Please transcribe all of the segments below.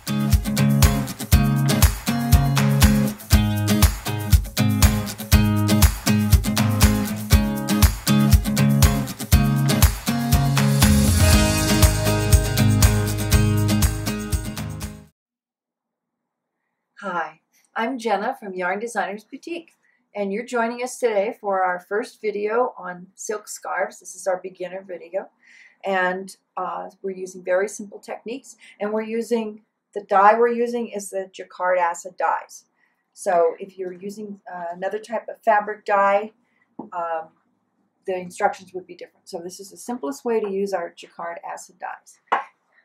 Hi, I'm Jenna from Yarn Designers Boutique, and you're joining us today for our first video on silk scarves. This is our beginner video, and we're using very simple techniques, and the dye we're using is the Jacquard acid dyes. So if you're using another type of fabric dye, the instructions would be different. So this is the simplest way to use our Jacquard acid dyes.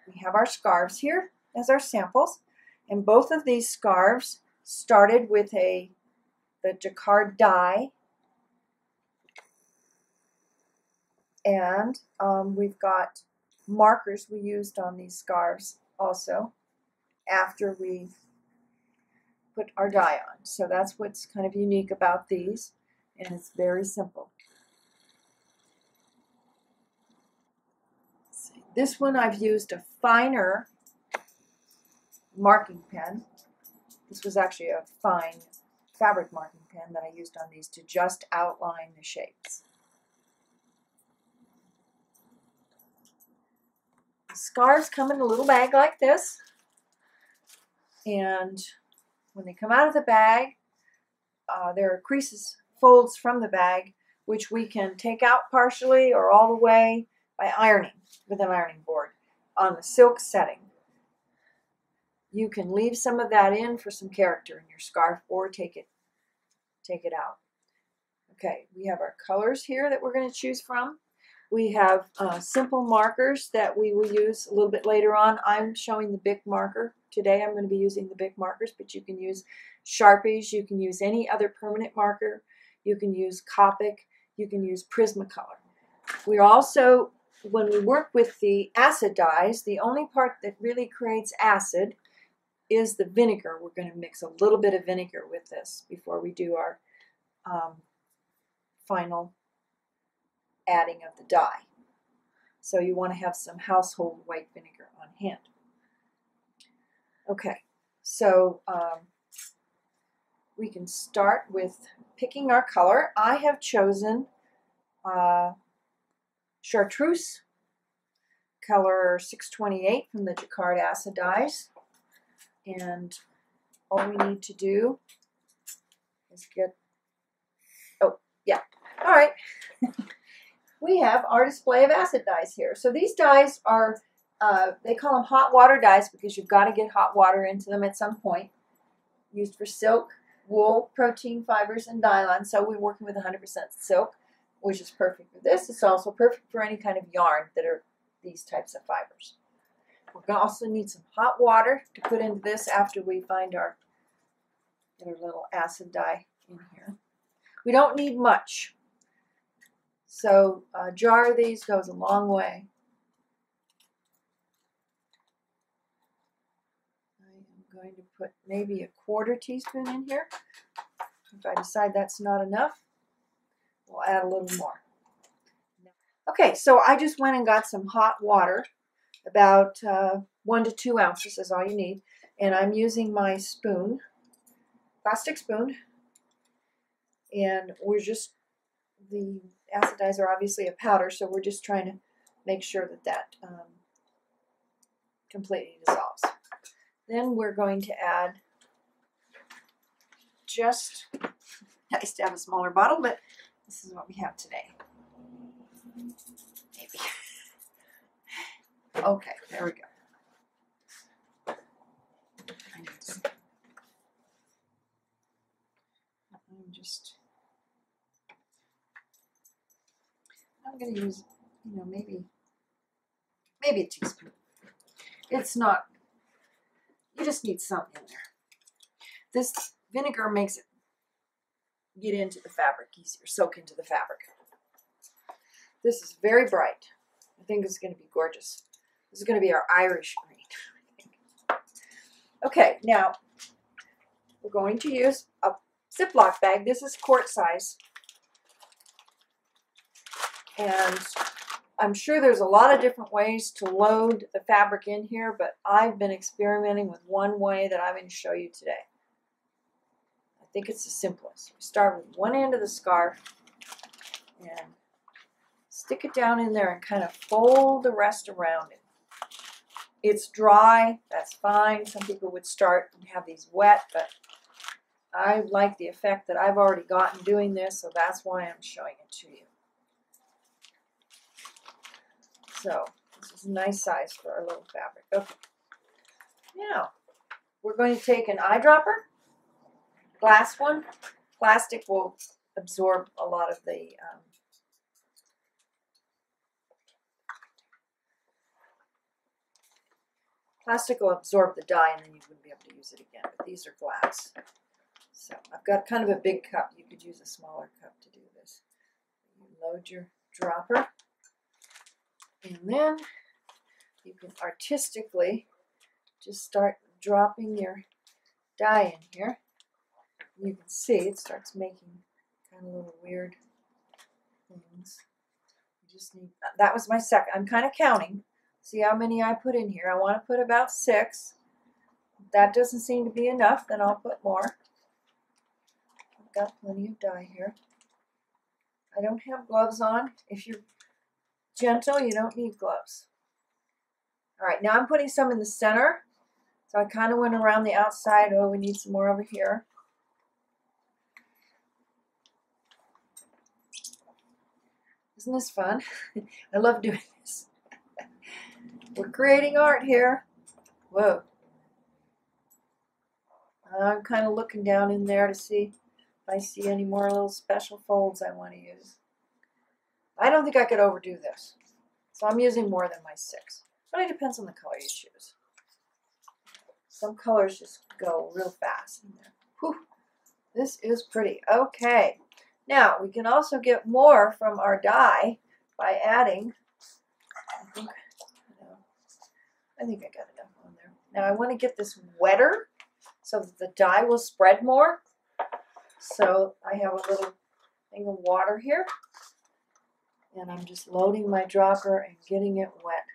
We have our scarves here as our samples. And both of these scarves started with the Jacquard dye, and we've got markers we used on these scarves also after we put our dye on. So that's what's kind of unique about these, and it's very simple. This one I've used a finer marking pen. This was actually a fine fabric marking pen that I used on these to just outline the shapes. The scarves come in a little bag like this, and when they come out of the bag, there are creases, folds from the bag, which we can take out partially or all the way by ironing with an ironing board on the silk setting. You can leave some of that in for some character in your scarf, or take it out. Okay, we have our colors here that we're going to choose from. We have simple markers that we will use a little bit later on. I'm showing the Bic marker. Today I'm going to be using the Bic markers, but you can use Sharpies, you can use any other permanent marker, you can use Copic, you can use Prismacolor. We also, when we work with the acid dyes, the only part that really creates acid is the vinegar. We're going to mix a little bit of vinegar with this before we do our final adding of the dye. So you want to have some household white vinegar on hand. Okay, so we can start with picking our color. I have chosen Chartreuse color 628 from the Jacquard acid dyes. And all we need to do is all right. We have our display of acid dyes here. So these dyes are, they call them hot water dyes because you've got to get hot water into them at some point. Used for silk, wool, protein fibers, and nylon. So we're working with 100% silk, which is perfect for this. It's also perfect for any kind of yarn that are these types of fibers. We're going to also need some hot water to put into this after we find our little acid dye in here. We don't need much. So a jar of these goes a long way. I am going to put maybe a 1/4 teaspoon in here. If I decide that's not enough, we'll add a little more. Okay, so I just went and got some hot water. About 1 to 2 ounces is all you need. And I'm using my spoon, plastic spoon. And the acid dyes are obviously a powder, so we're just trying to make sure that completely dissolves. Then we're going to add nice to have a smaller bottle, but this is what we have today. Maybe. Okay, there we go. I'm going to use, maybe a teaspoon. It's not, you just need some in there. This vinegar makes it get into the fabric easier, soak into the fabric. This is very bright. I think it's going to be gorgeous. This is going to be our Irish green, I think. Okay, now we're going to use a Ziploc bag. This is quart size. And I'm sure there's a lot of different ways to load the fabric in here, but I've been experimenting with one way that I'm going to show you today. I think it's the simplest. We start with one end of the scarf and stick it down in there and kind of fold the rest around it. It's dry, that's fine. Some people would start and have these wet, but I like the effect that I've already gotten doing this, so that's why I'm showing it to you. So this is a nice size for our little fabric. Okay. Now we're going to take an eyedropper, glass one. Plastic will absorb a lot of the plastic will absorb the dye, and then you wouldn't be able to use it again. But these are glass. So I've got kind of a big cup. You could use a smaller cup to do this. You load your dropper. And then you can artistically just start dropping your dye in here. You can see it starts making kind of little weird things. You just need, that was my second. I'm kind of counting. See how many I put in here. I want to put about 6. If that doesn't seem to be enough, then I'll put more. I've got plenty of dye here. I don't have gloves on. If you're gentle, you don't need gloves. All right, now I'm putting some in the center. So I kind of went around the outside. Oh, we need some more over here. Isn't this fun? I love doing this. We're creating art here. Whoa. I'm kind of looking down in there to see if I see any more little special folds I want to use. I don't think I could overdo this. So I'm using more than my 6. But it depends on the color you choose. Some colors just go real fast in there. Whew. This is pretty. Okay. Now, we can also get more from our dye by adding, I think I got enough on there. Now, I want to get this wetter so that the dye will spread more. So I have a little thing of water here. And I'm just loading my dropper and getting it wet.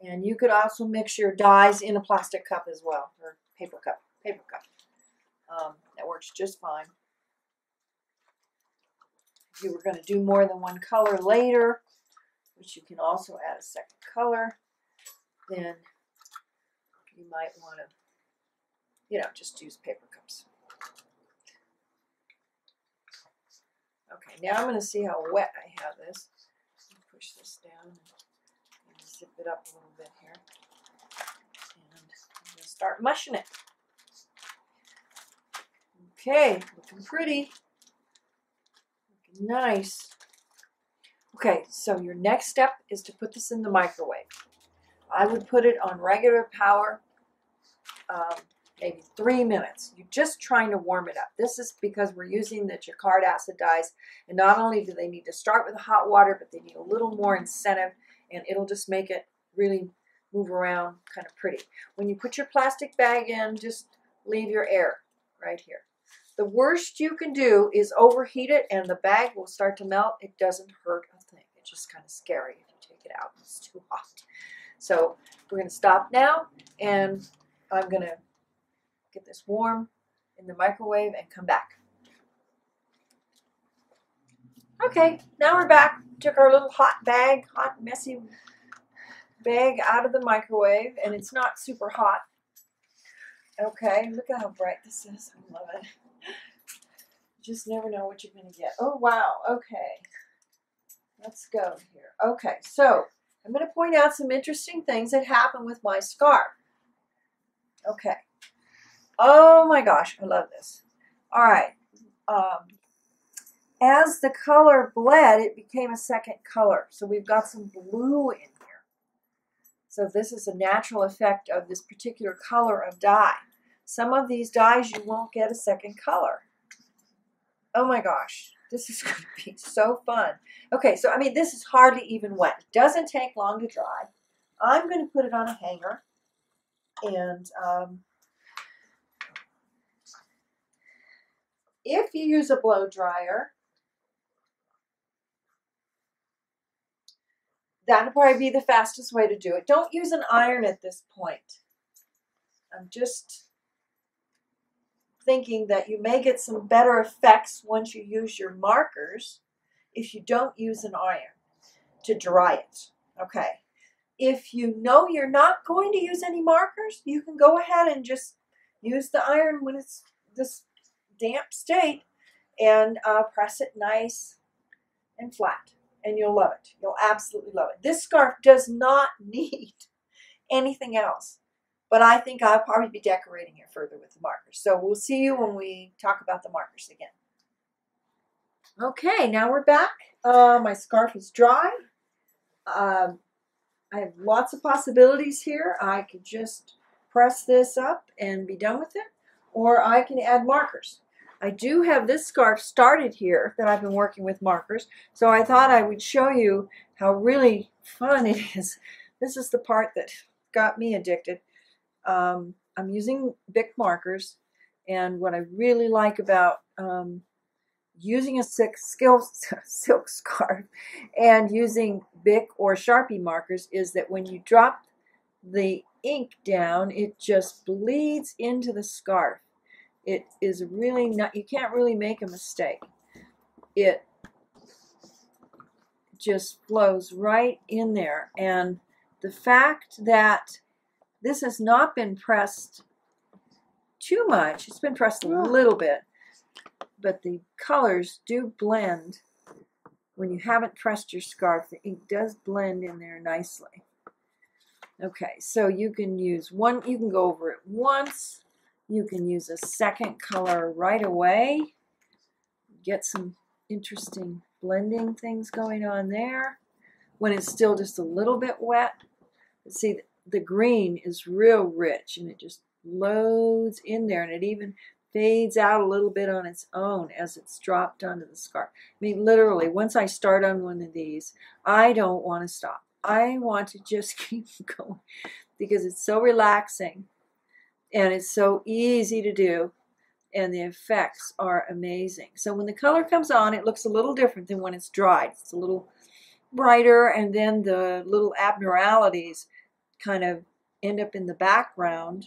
And you could also mix your dyes in a plastic cup as well, or paper cup. That works just fine. If you were going to do more than one color later, which you can also add a second color, then you might want to, just use paper cups. Okay, now I'm going to see how wet I have this. Push this down and zip it up a little bit here. And I'm going to start mushing it. Okay, looking pretty. Looking nice. Okay, so your next step is to put this in the microwave. I would put it on regular power, maybe 3 minutes. You're just trying to warm it up. This is because we're using the jacquard acid dyes, and not only do they need to start with hot water, but they need a little more incentive, and it'll just make it really move around kind of pretty. When you put your plastic bag in, just leave your air right here. The worst you can do is overheat it, and the bag will start to melt. It doesn't hurt a thing. It's just kind of scary if you take it out and it's too hot. So we're going to stop now, and I'm going to get this warm in the microwave and come back. Okay, now we're back. Took our little hot, messy bag out of the microwave, and it's not super hot. Okay, look at how bright this is. I love it. You just never know what you're going to get. Oh, wow. Okay. Let's go here. Okay, so I'm going to point out some interesting things that happen with my scarf. Okay. Oh my gosh, I love this. All right. As the color bled, it became a second color. So we've got some blue in here. So this is a natural effect of this particular color of dye. Some of these dyes you won't get a second color. Oh my gosh, this is going to be so fun. Okay, so I mean, this is hardly even wet. It doesn't take long to dry. I'm going to put it on a hanger, and if you use a blow dryer, that'll probably be the fastest way to do it. Don't use an iron at this point. I'm just thinking that you may get some better effects once you use your markers if you don't use an iron to dry it. Okay. If you know you're not going to use any markers, you can go ahead and just use the iron when it's this damp state and press it nice and flat, and you'll love it. You'll absolutely love it. This scarf does not need anything else, but I think I'll probably be decorating it further with the markers. So we'll see you when we talk about the markers again. Okay, now we're back. My scarf is dry. I have lots of possibilities here. I could just press this up and be done with it, or I can add markers. I do have this scarf started here that I've been working with markers, so I thought I would show you how really fun it is. This is the part that got me addicted. I'm using Bic markers, and what I really like about using a silk scarf and using Bic or Sharpie markers is that when you drop the ink down, it just bleeds into the scarf. It is really not, you can't really make a mistake. It just flows right in there. And the fact that this has not been pressed too much, it's been pressed a little bit, but the colors do blend. When you haven't pressed your scarf, the ink does blend in there nicely. Okay, so you can use one, you can go over it once. You can use a second color right away. Get some interesting blending things going on there when it's still just a little bit wet. See, the green is real rich and it just loads in there, and it even fades out a little bit on its own as it's dropped onto the scarf. I mean, literally, once I start on one of these, I don't want to stop. I want to just keep going because it's so relaxing. And it's so easy to do, and the effects are amazing. So when the color comes on, it looks a little different than when it's dried. It's a little brighter, and then the little abnormalities kind of end up in the background,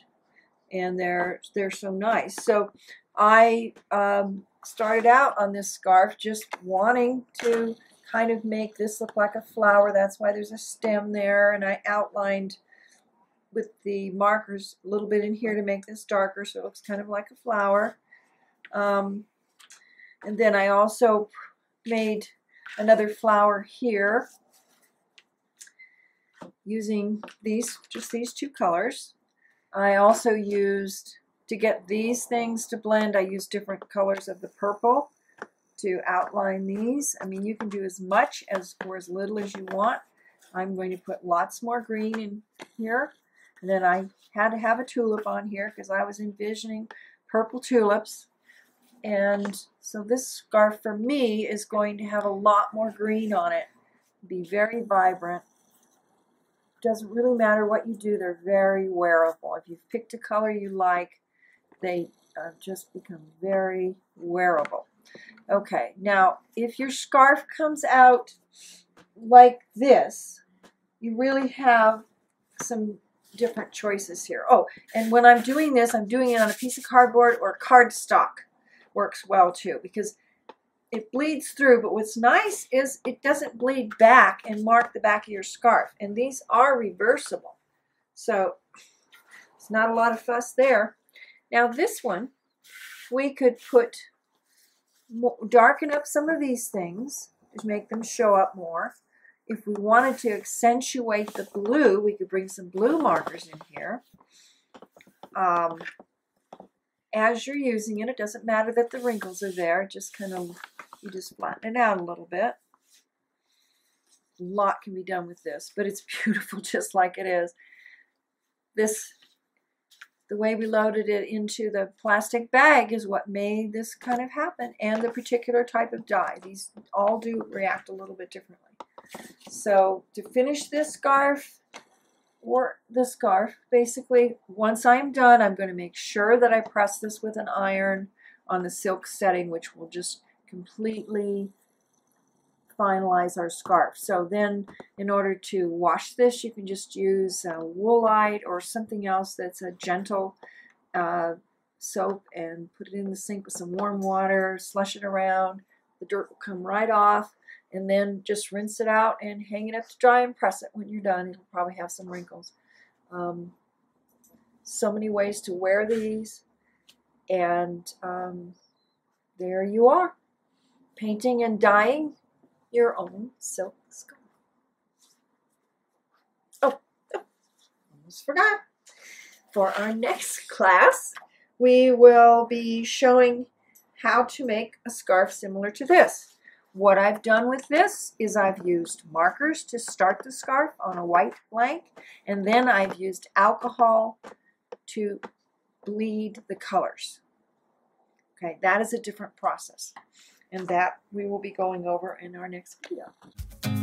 and they're so nice. So I started out on this scarf just wanting to kind of make this look like a flower. That's why there's a stem there, and I outlined with the markers a little bit in here to make this darker so it looks kind of like a flower. And then I also made another flower here using just these two colors. I also used, to get these things to blend, I used different colors of the purple to outline these. I mean, you can do as much as or as little as you want. I'm going to put lots more green in here. And then I had to have a tulip on here because I was envisioning purple tulips. And so this scarf for me is going to have a lot more green on it. Be very vibrant. Doesn't really matter what you do, they're very wearable. If you've picked a color you like, they just become very wearable. Okay, now if your scarf comes out like this, you really have some different choices here. Oh, and when I'm doing this, I'm doing it on a piece of cardboard, or cardstock works well too, because it bleeds through, but what's nice is it doesn't bleed back and mark the back of your scarf. And these are reversible, so it's not a lot of fuss there. Now this one, we could darken up some of these things to make them show up more. If we wanted to accentuate the blue, we could bring some blue markers in here. As you're using it, it doesn't matter that the wrinkles are there. Just kind of, you just flatten it out a little bit. A lot can be done with this, but it's beautiful just like it is. The way we loaded it into the plastic bag is what made this kind of happen, and the particular type of dye. These all do react a little bit differently. So to finish this scarf, basically, once I'm done, I'm going to make sure that I press this with an iron on the silk setting, which will just completely finalize our scarf. So then in order to wash this, you can just use Woolite or something else that's a gentle soap and put it in the sink with some warm water, slush it around. The dirt will come right off, and then just rinse it out and hang it up to dry and press it when you're done. It'll probably have some wrinkles. So many ways to wear these, and there you are, painting and your own silk scarf. Oh, almost forgot. For our next class, we will be showing how to make a scarf similar to this. What I've done with this is I've used markers to start the scarf on a white blank, and then I've used alcohol to bleed the colors. Okay, that is a different process, and that we will be going over in our next video.